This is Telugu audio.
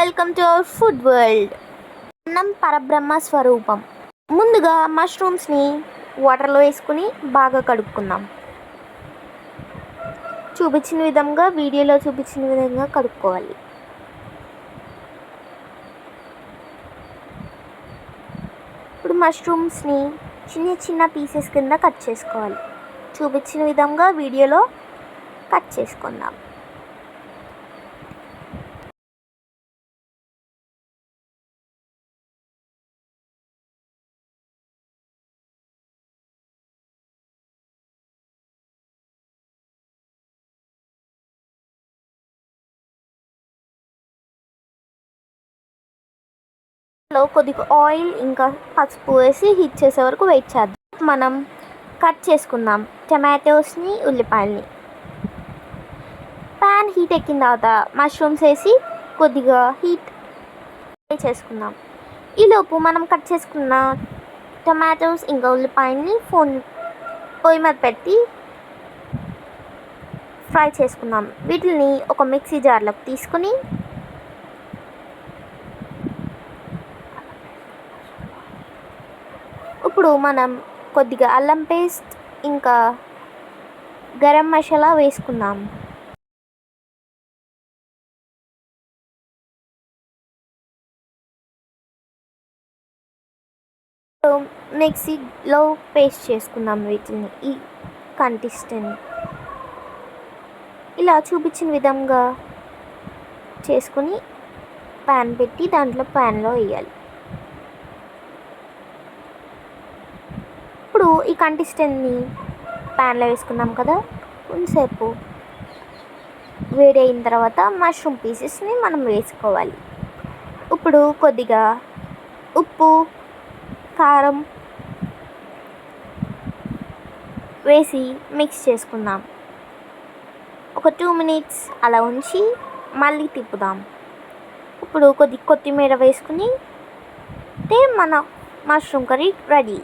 Welcome to our food world. అన్నం పరబ్రహ్మ స్వరూపం. ముందుగా మష్రూమ్స్ని వాటర్లో వేసుకుని బాగా కడుక్కుందాం. వీడియోలో చూపించిన విధంగా కడుక్కోవాలి. ఇప్పుడు మష్రూమ్స్ని చిన్న చిన్న పీసెస్ కింద కట్ చేసుకోవాలి. చూపించిన విధంగా వీడియోలో కట్ చేసుకుందాం. కొద్దిగా ఆయిల్ ఇంకా పసుపు వేసి హీట్ చేసే వరకు వెయిట్ చేద్దాం. మనం కట్ చేసుకుందాం టమాటోస్ని, ఉల్లిపాయల్ని. ప్యాన్ హీట్ ఎక్కిన తర్వాత మష్రూమ్స్ వేసి కొద్దిగా హీట్ చేసుకుందాం. ఈలోపు మనం కట్ చేసుకున్న టమాటోస్ ఇంకా ఉల్లిపాయల్ని పొయ్యి మీద పెట్టి ఫ్రై చేసుకుందాం. వీటిని ఒక మిక్సీ జార్లోకి తీసుకుని ఇప్పుడు మనం కొద్దిగా అల్లం పేస్ట్ ఇంకా గరం మసాలా వేసుకుందాం. మిక్సీలో పేస్ట్ చేసుకుందాం వీటిని. ఈ కన్సిస్టెన్సీ ఇలా చూపించిన విధంగా చేసుకుని ప్యాన్ పెట్టి ప్యాన్లో వేయాలి. ఇప్పుడు ఈ కన్సిస్టెన్సీని ప్యాన్లో వేసుకున్నాం కదా, కొంతసేపు వేడి అయిన తర్వాత మష్రూమ్ పీసెస్ని మనం వేసుకోవాలి. ఇప్పుడు కొద్దిగా ఉప్పు, కారం వేసి మిక్స్ చేసుకుందాం. ఒక 2 minutes అలా ఉంచి మళ్ళీ తిప్పుదాం. ఇప్పుడు కొద్దిమీర వేసుకుని మన మష్రూమ్ కర్రీ రెడీ.